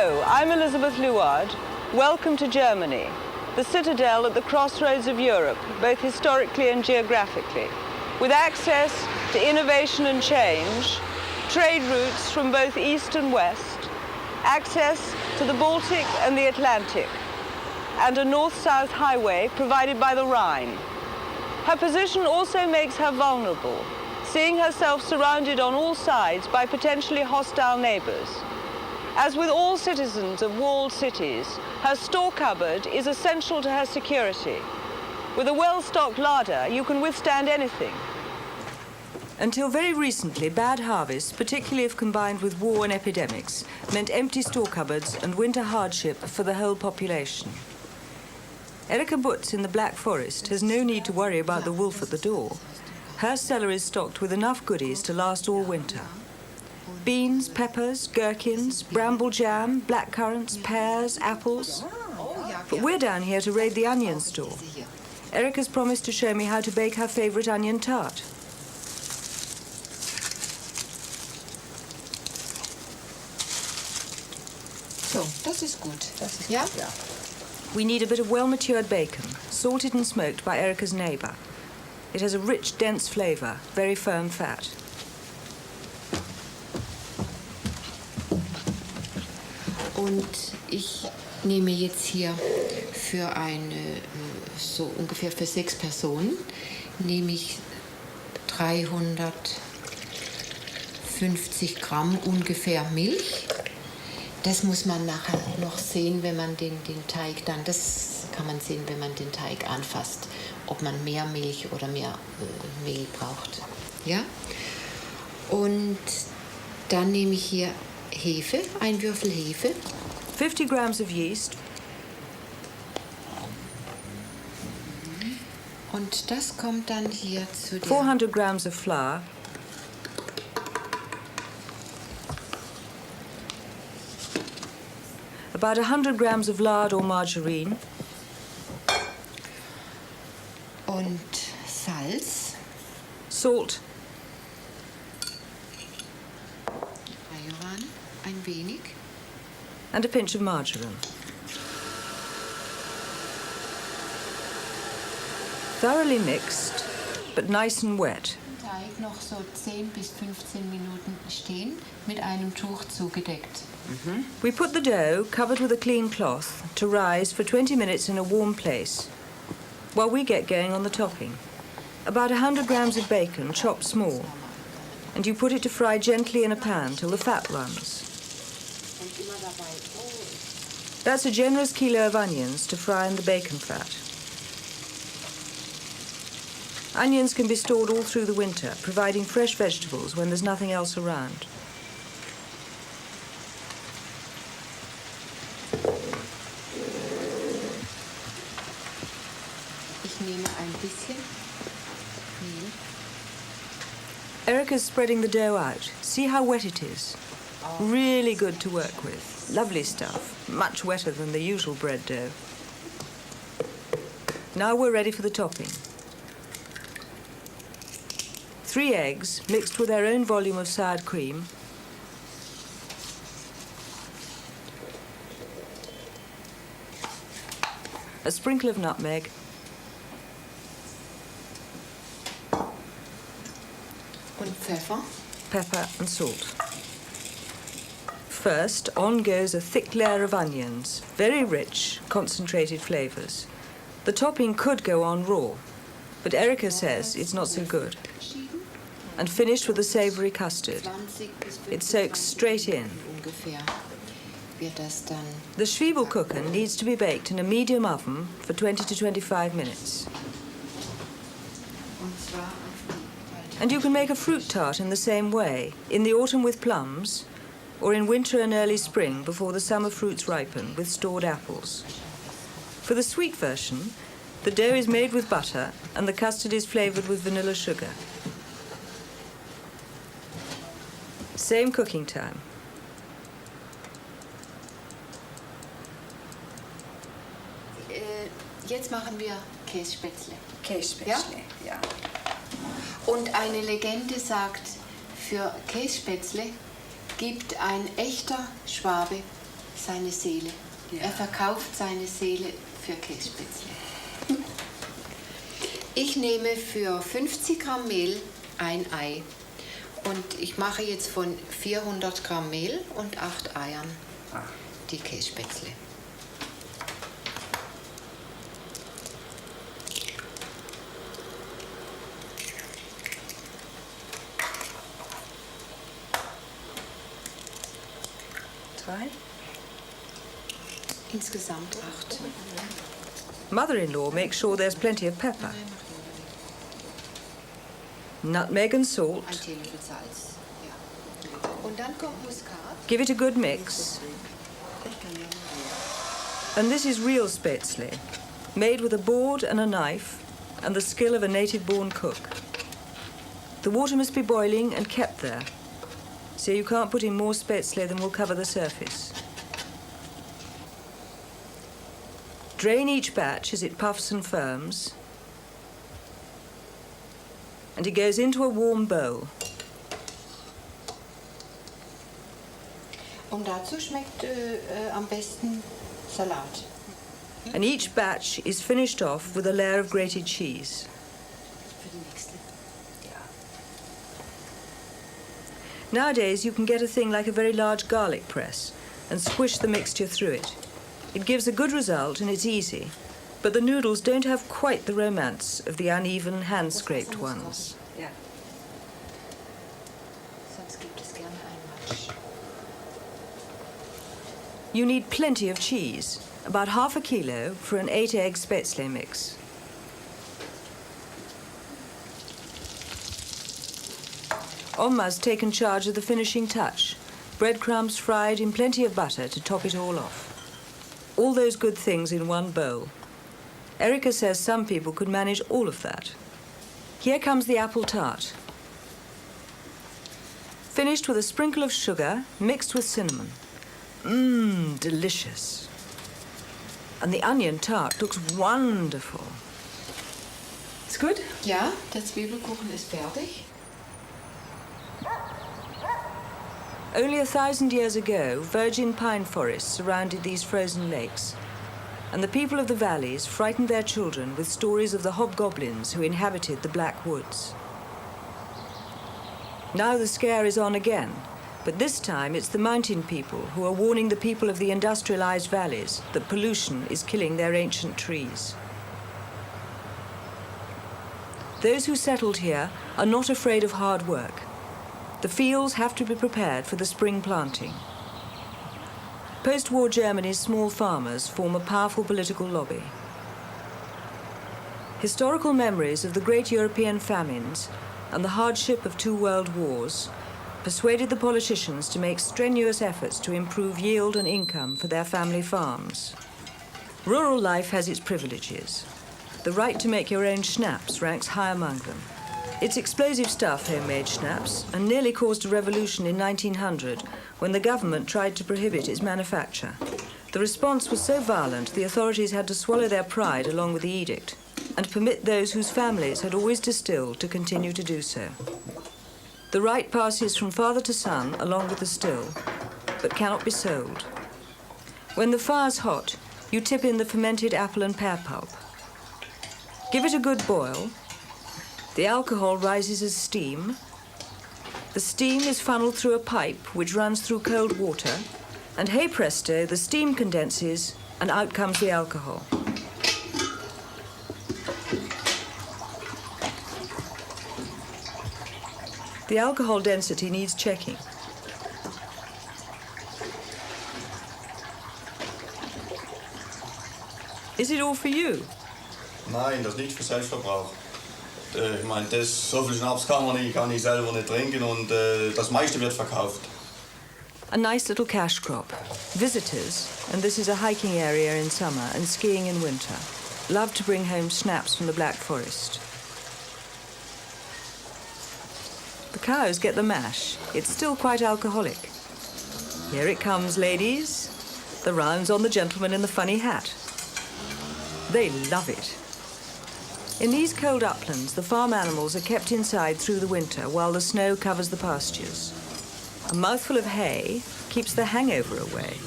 Hello, I'm Elisabeth Luard. Welcome to Germany, the citadel at the crossroads of Europe, both historically and geographically, with access to innovation and change, trade routes from both east and west, access to the Baltic and the Atlantic, and a north-south highway provided by the Rhine. Her position also makes her vulnerable, seeing herself surrounded on all sides by potentially hostile neighbors. As with all citizens of walled cities, her store cupboard is essential to her security. With a well-stocked larder, you can withstand anything. Until very recently, bad harvests, particularly if combined with war and epidemics, meant empty store cupboards and winter hardship for the whole population. Erika Butz in the Black Forest has no need to worry about the wolf at the door. Her cellar is stocked with enough goodies to last all winter. Beans, peppers, gherkins, bramble jam, blackcurrants, pears, apples. But we're down here to raid the onion store. Erika's promised to show me how to bake her favorite onion tart. So, das ist gut. Ja? Ja. We need a bit of well-matured bacon, salted and smoked by Erika's neighbour. It has a rich, dense flavour, very firm fat. Und ich nehme jetzt hier für so ungefähr für 6 Personen, nehme ich 350 Gramm ungefähr Milch. Das muss man nachher noch sehen, wenn man den Teig dann, das kann man sehen, wenn man den Teig anfasst, ob man mehr Milch oder mehr Mehl braucht. Ja? Und dann nehme ich hier Hefe, ein Würfel Hefe. 50 grams of yeast. Und das kommt dann hier zu der 400 grams of flour. About 100 grams of lard or margarine. Und Salz. Salt. Majoran, ein wenig. And a pinch of margarine. Thoroughly mixed, but nice and wet. Den Teig noch so 10 bis 15 Minuten stehen, mit einem Tuch zugedeckt. We put the dough, covered with a clean cloth, to rise for 20 minutes in a warm place, while we get going on the topping. About 100 grams of bacon, chopped small, and you put it to fry gently in a pan till the fat runs. That's a generous kilo of onions to fry in the bacon fat. Onions can be stored all through the winter, providing fresh vegetables when there's nothing else around. Ich nehme ein bisschen Mehl. Erika's spreading the dough out. See how wet it is? Really good to work with. Lovely stuff. Much wetter than the usual bread dough. Now we're ready for the topping. 3 eggs mixed with their own volume of soured cream. A sprinkle of nutmeg. Und Pfeffer. Pepper and salt. First, on goes a thick layer of onions, very rich, concentrated flavours. The topping could go on raw, but Erika says it's not so good. And finished with a savoury custard. It soaks straight in. The Zwiebelkuchen needs to be baked in a medium oven for 20 to 25 minutes. And you can make a fruit tart in the same way, in the autumn with plums, or in winter and early spring before the summer fruits ripen with stored apples. For the sweet version, the dough is made with butter and the custard is flavoured with vanilla sugar. Same cooking time. Jetzt machen wir Kässpätzle. Kässpätzle, ja. Und eine Legende sagt, für Kässpätzle gibt ein echter Schwabe seine Seele. Ja. Er verkauft seine Seele für Kässpätzle. Ich nehme für 50 Gramm Mehl ein Ei. Und ich mache jetzt von 400 Gramm Mehl und 8 Eiern die Kässpätzle. Insgesamt 8. Mother-in-law makes sure there's plenty of pepper. Nutmeg and salt. Ein Teelöffel Salz. Ja. Und dann kommt Muskat. Give it a good mix. And this is real spätzle, made with a board and a knife and the skill of a native-born cook. The water must be boiling and kept there, so you can't put in more spätzle than will cover the surface. Drain each batch as it puffs and firms, and it goes into a warm bowl. Und dazu schmeckt am besten Salat. And each batch is finished off with a layer of grated cheese. Für die nächste. Ja. Nowadays you can get a thing like a very large garlic press and squish the mixture through it. It gives a good result and it's easy, but the noodles don't have quite the romance of the uneven hand-scraped ones. Ja. Sonst gibt es gerne ein Matsch. You need plenty of cheese, about half a kilo for an 8-egg spätzle mix. Omma's taken charge of the finishing touch, breadcrumbs fried in plenty of butter to top it all off. All those good things in one bowl. Erika says some people could manage all of that. Here comes the apple tart. Finished with a sprinkle of sugar, mixed with cinnamon. Mmm, delicious. And the onion tart looks wonderful. It's good? Ja, der Zwiebelkuchen ist fertig. Only 1,000 years ago, virgin pine forests surrounded these frozen lakes, and the people of the valleys frightened their children with stories of the hobgoblins who inhabited the Black Woods. Now the scare is on again, but this time it's the mountain people who are warning the people of the industrialized valleys that pollution is killing their ancient trees. Those who settled here are not afraid of hard work. The fields have to be prepared for the spring planting. Post-war Germany's small farmers form a powerful political lobby. Historical memories of the great European famines and the hardship of 2 world wars persuaded the politicians to make strenuous efforts to improve yield and income for their family farms. Rural life has its privileges. The right to make your own schnapps ranks high among them. It's explosive stuff, homemade schnapps, and nearly caused a revolution in 1900 when the government tried to prohibit its manufacture. The response was so violent the authorities had to swallow their pride along with the edict and permit those whose families had always distilled to continue to do so. The right passes from father to son along with the still, but cannot be sold. When the fire's hot, you tip in the fermented apple and pear pulp. Give it a good boil. The alcohol rises as steam. The steam is funneled through a pipe which runs through cold water, and hey presto, the steam condenses and out comes the alcohol. The alcohol density needs checking. Is it all for you? Nein, das ist nicht für Selbstverbrauch. Ich meine, so viel Schnaps kann ich selber nicht trinken und das meiste wird verkauft. A nice little cash crop. Visitors, and this is a hiking area in summer and skiing in winter, love to bring home schnapps from the Black Forest. The cows get the mash. It's still quite alcoholic. Here it comes, ladies. The rounds on the gentleman in the funny hat. They love it. In these cold uplands, the farm animals are kept inside through the winter while the snow covers the pastures. A mouthful of hay keeps the hangover away.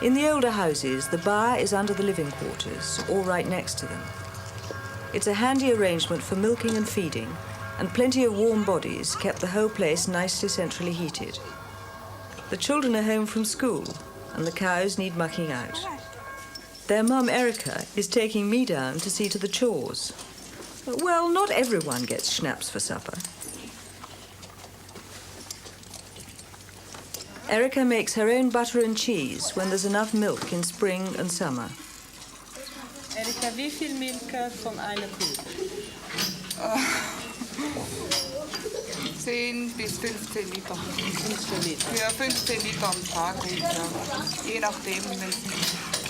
In the older houses, the bar is under the living quarters, or right next to them. It's a handy arrangement for milking and feeding, and plenty of warm bodies kept the whole place nicely centrally heated. The children are home from school, and the cows need mucking out. Their mum, Erica, is taking me down to see to the chores. Well, not everyone gets schnapps for supper. Erica makes her own butter and cheese when there's enough milk in spring and summer. Erika, wie viel Milch von einer Kuh? 10 bis 15 Liter. 15 Liter. Ja, 15 Liter am Tag, ja. Je nachdem.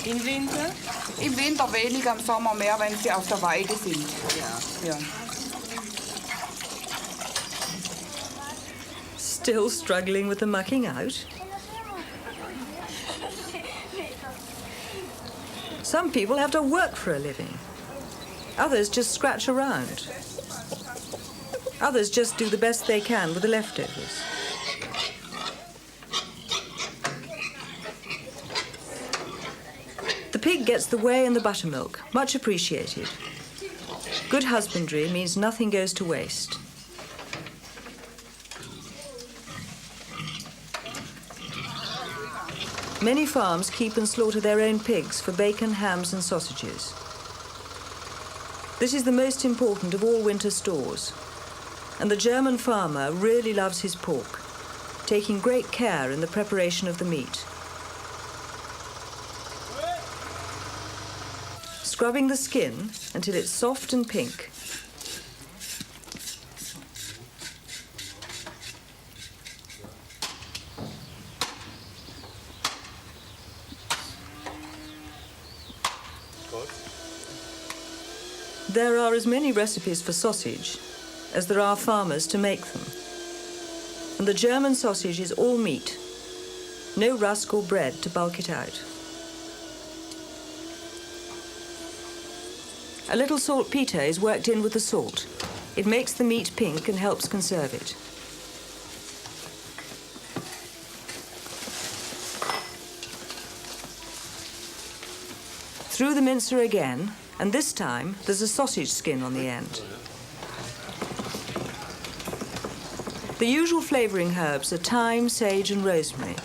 Im Winter? Im Winter weniger, im Sommer mehr, wenn sie auf der Weide sind. Ja. Still struggling with the mucking out? Some people have to work for a living. Others just scratch around. Others just do the best they can with the leftovers. The pig gets the whey and the buttermilk, much appreciated. Good husbandry means nothing goes to waste. Many farms keep and slaughter their own pigs for bacon, hams and sausages. This is the most important of all winter stores, and the German farmer really loves his pork, taking great care in the preparation of the meat. Scrubbing the skin until it's soft and pink. There are as many recipes for sausage as there are farmers to make them. And the German sausage is all meat, no rusk or bread to bulk it out. A little saltpeter is worked in with the salt. It makes the meat pink and helps conserve it. Through the mincer again, and this time there's a sausage skin on the end. The usual flavouring herbs are thyme, sage and rosemary.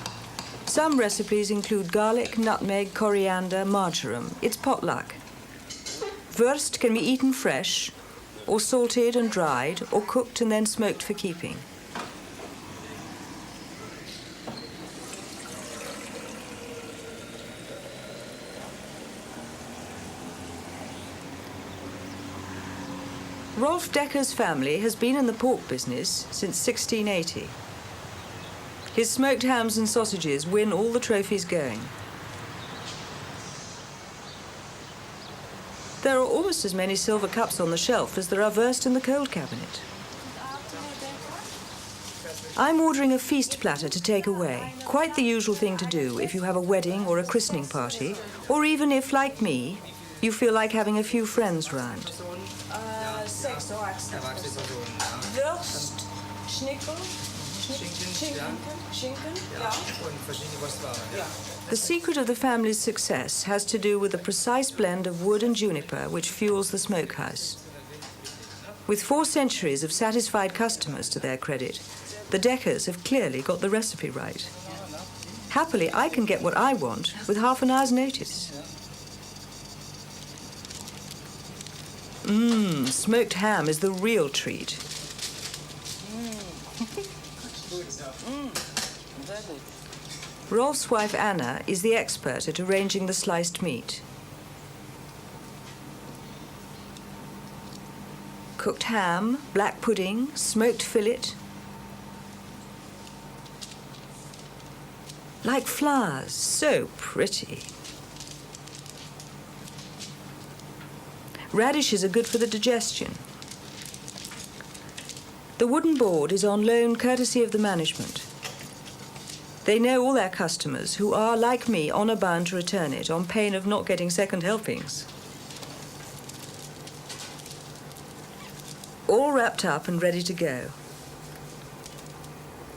Some recipes include garlic, nutmeg, coriander, marjoram. It's potluck. Wurst can be eaten fresh, or salted and dried, or cooked and then smoked for keeping. Rolf Decker's family has been in the pork business since 1680. His smoked hams and sausages win all the trophies going. There are almost as many silver cups on the shelf as there are wurst in the cold cabinet. I'm ordering a feast platter to take away, quite the usual thing to do if you have a wedding or a christening party, or even if, like me, you feel like having a few friends round. 6 Wurst, Schnitzel, Schinken, The secret of the family's success has to do with the precise blend of wood and juniper which fuels the smokehouse. With 4 centuries of satisfied customers to their credit, the Deckers have clearly got the recipe right. Happily, I can get what I want with half an hour's notice. Smoked ham is the real treat. Rolf's wife Anna is the expert at arranging the sliced meat. Cooked ham, black pudding, smoked fillet. Like flowers, so pretty. Radishes are good for the digestion. The wooden board is on loan courtesy of the management. They know all their customers who are, like me, honour-bound to return it on pain of not getting second helpings. All wrapped up and ready to go.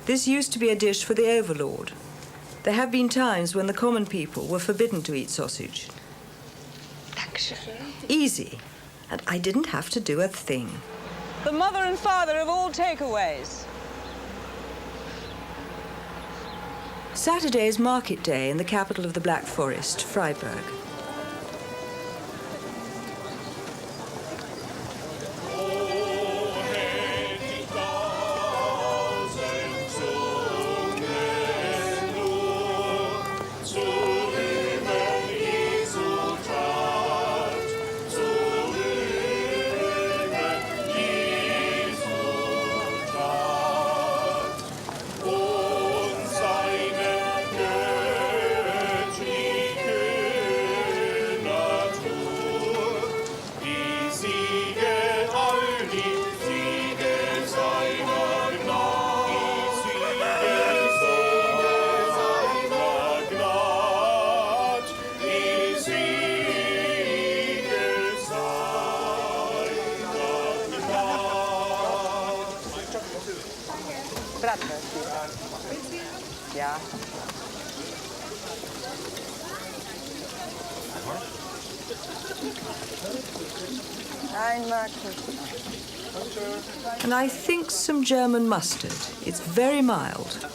This used to be a dish for the overlord, There have been times when the common people were forbidden to eat sausage. Easy. And I didn't have to do a thing. The mother and father of all takeaways. Saturday is market day in the capital of the Black Forest, Freiburg. Ja. And I think some German mustard. It's very mild.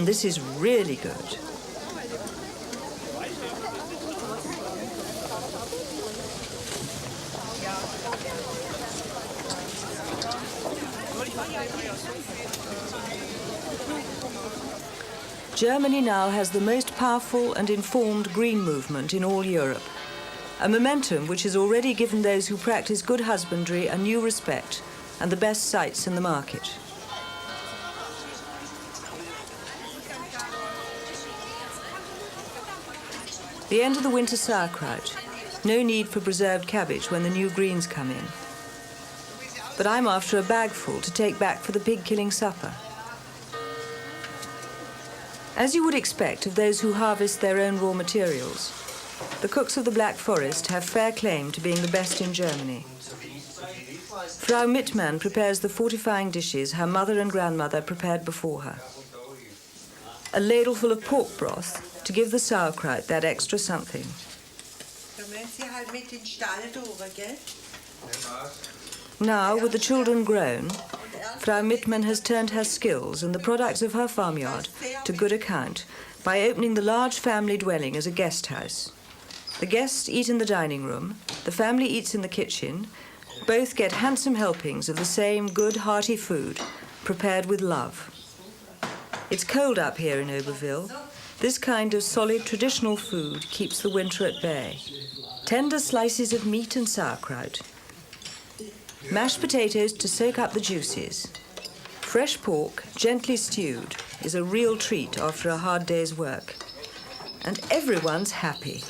This is really good. Germany now has the most powerful and informed green movement in all Europe, a momentum which has already given those who practice good husbandry a new respect and the best sites in the market. The end of the winter sauerkraut. No need for preserved cabbage when the new greens come in. But I'm after a bagful to take back for the pig-killing supper. As you would expect of those who harvest their own raw materials, the cooks of the Black Forest have fair claim to being the best in Germany. Frau Mittmann prepares the fortifying dishes her mother and grandmother prepared before her. A ladleful of pork broth to give the sauerkraut that extra something. Now, with the children grown, Frau Mittmann has turned her skills and the products of her farmyard to good account by opening the large family dwelling as a guest house. The guests eat in the dining room, the family eats in the kitchen, both get handsome helpings of the same good, hearty food, prepared with love. It's cold up here in Oberville. This kind of solid traditional food keeps the winter at bay. Tender slices of meat and sauerkraut. Mashed potatoes to soak up the juices. Fresh pork, gently stewed, is a real treat after a hard day's work. And everyone's happy.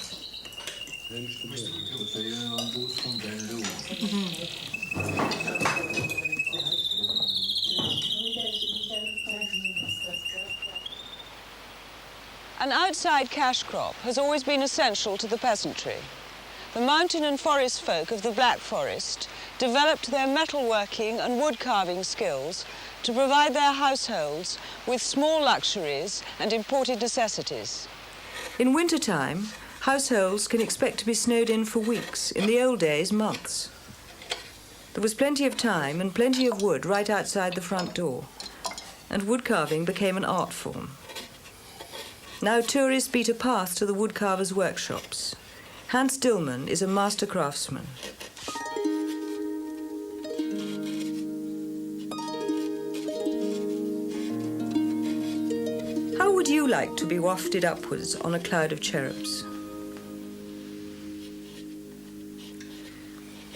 An outside cash crop has always been essential to the peasantry. The mountain and forest folk of the Black Forest developed their metalworking and wood-carving skills to provide their households with small luxuries and imported necessities. In wintertime, households can expect to be snowed in for weeks, in the old days, months. There was plenty of time and plenty of wood right outside the front door, and wood-carving became an art form. Now tourists beat a path to the woodcarvers' workshops. Hans Dillmann is a master craftsman. How would you like to be wafted upwards on a cloud of cherubs?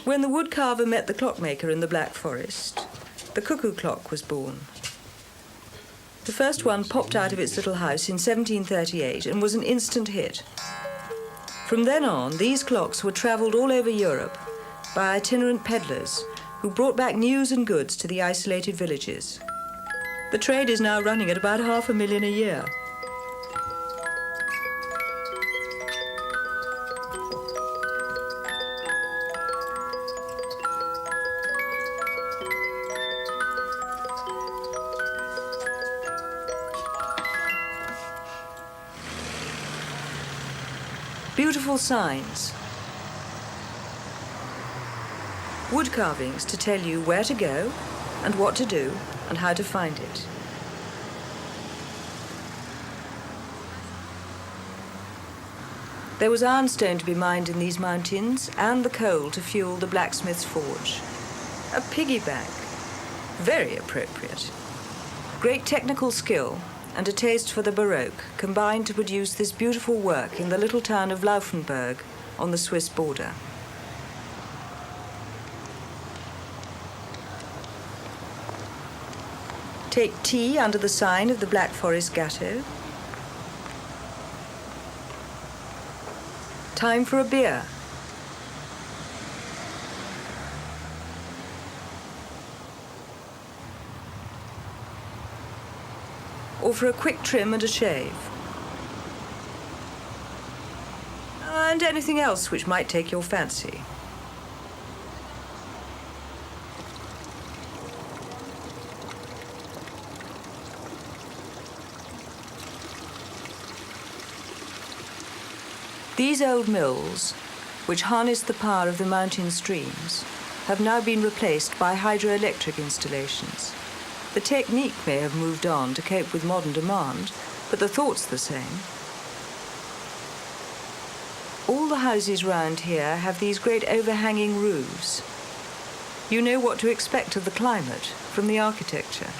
When the woodcarver met the clockmaker in the Black Forest, the cuckoo clock was born. The first one popped out of its little house in 1738 and was an instant hit. From then on, these clocks were travelled all over Europe by itinerant peddlers who brought back news and goods to the isolated villages. The trade is now running at about 500,000 a year. Beautiful signs. Wood carvings to tell you where to go and what to do and how to find it. There was ironstone to be mined in these mountains and the coal to fuel the blacksmith's forge. A piggy bank. Very appropriate. Great technical skill and a taste for the Baroque combined to produce this beautiful work in the little town of Berg on the Swiss border. Take tea under the sign of the Black Forest Gatto. Time for a beer. Or for a quick trim and a shave. And anything else which might take your fancy. These old mills, which harness the power of the mountain streams, have now been replaced by hydroelectric installations. The technique may have moved on to cope with modern demand, but the thought's the same. All the houses round here have these great overhanging roofs. You know what to expect of the climate from the architecture.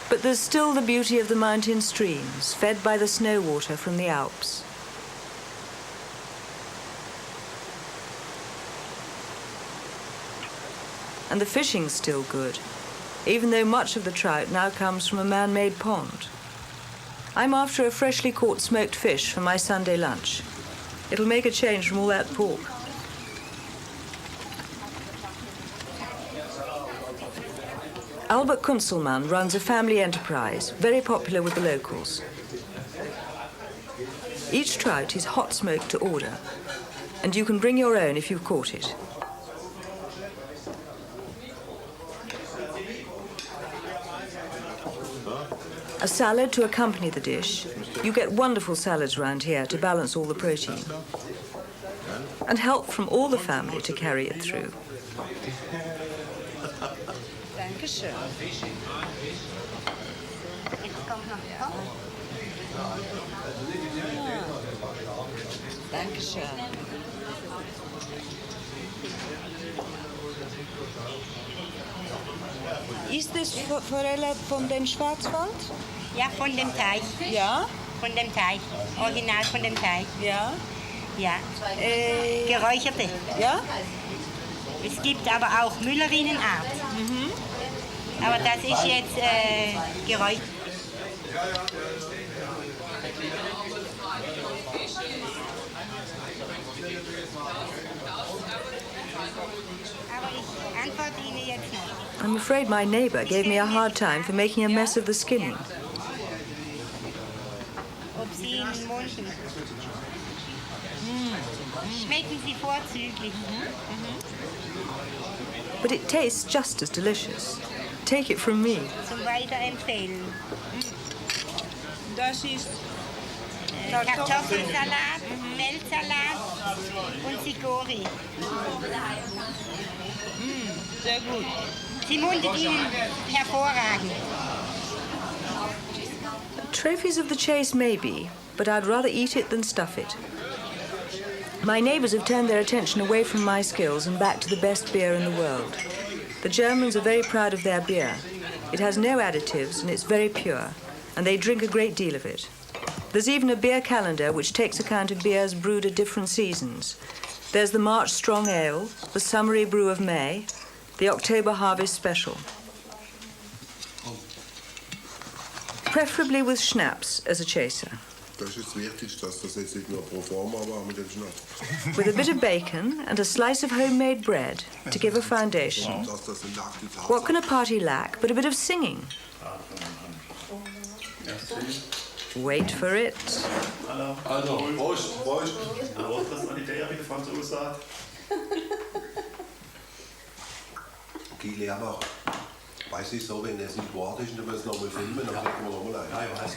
But there's still the beauty of the mountain streams, fed by the snow water from the Alps. And the fishing's still good, even though much of the trout now comes from a man-made pond. I'm after a freshly caught smoked fish for my Sunday lunch. It'll make a change from all that pork. Albert Kunzelmann runs a family enterprise, very popular with the locals. Each trout is hot smoked to order, and you can bring your own if you've caught it. A salad to accompany the dish. You get wonderful salads round here to balance all the protein. And help from all the family to carry it through. Dankeschön. Dankeschön. Ist das Forelle von dem Schwarzwald? Ja, von dem Teich. Ja. Von dem Teich. Original von dem Teich. Ja. Ja. Geräucherte. Ja. Es gibt aber auch Müllerinnenart. Mhm. Aber das ist jetzt geräuchert. Aber ich antworte Ihnen jetzt noch. I'm afraid my neighbour gave me a hard time for making a mess of the skinning. Ob Sie ihn munden. Schmecken Sie vorzüglich. But it tastes just as delicious. Take it from me. Zum Weiterempfehlen. Das ist Kartoffelsalat, Feldsalat und Sigori. sehr gut. Sie mundet Ihnen hervorragend. Trophies of the chase maybe, but I'd rather eat it than stuff it. My neighbours have turned their attention away from my skills and back to the best beer in the world. The Germans are very proud of their beer. It has no additives and it's very pure, and they drink a great deal of it. There's even a beer calendar which takes account of beers brewed at different seasons. There's the March Strong Ale, the Summery Brew of May, the October Harvest Special. Preferably with schnapps as a chaser. Das ist wichtig, dass das jetzt nicht nur pro forma war mit dem Schnaps. With a bit of bacon and a slice of homemade bread to give a foundation. What can a party lack but a bit of singing? Wait for it. Also, Prost. Prost. Prost, das an die Idee, wie der Franzose sagt. Kili aber. Weiß ich so, wenn er nicht Wort ist, dann müssen wir es nochmal filmen, dann kriegen wir nochmal ein. Ja, ich weiß.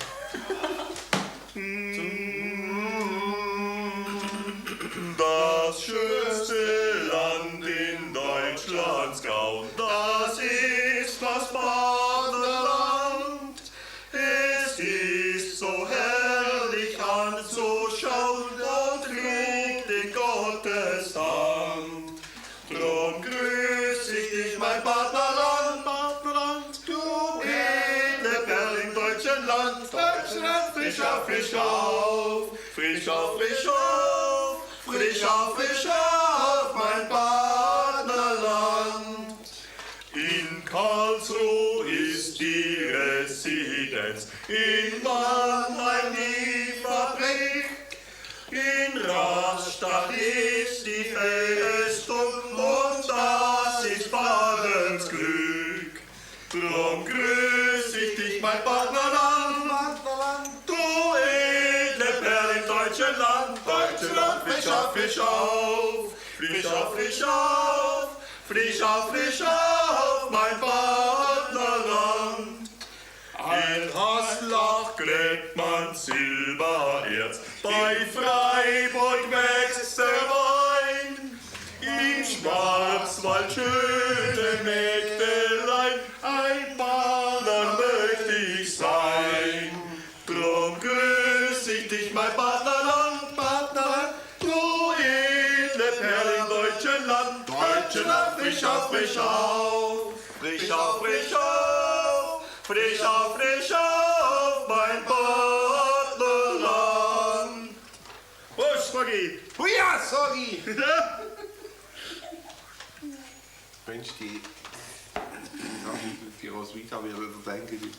Das schönste Land in Deutschlands Gauen, das ist das Badeland. Es ist so herrlich anzuschauen und liegt in Gottes Hand. Drum grüß ich dich, mein Badeland, Badeland, du edle Perle im deutschen Land. Deutschland, frisch auf, frisch auf, frisch auf, frisch auf. Frisch auf, mein Partnerland. In Karlsruhe ist die Residenz, in Mannheim die Fabrik, in Rastatt ist die Festung und das ist Badens Glück. Drum grüß ich dich, mein Partnerland, du edle Perle im deutschen Land. Deutschland, frisch auf, frisch auf, frisch auf, frisch auf, frisch auf, frisch auf, mein Partnerland. In Haslach gräbt man Silbererz, bei Freiburg wächst der Wein. Im Schwarzwald schöne Mägdelein, ein Bader möchte ich sein. Drum grüß ich dich, mein Partnerland, Partnerland, du edle Perle im deutschen Land. Deutschland, frisch auf, frisch auf, frisch auf, frisch auf, frisch auf, frisch auf, mein Partnerland. Husch, Soggi! Huja, sorry! Mensch, die aus Vita wieder verdenken.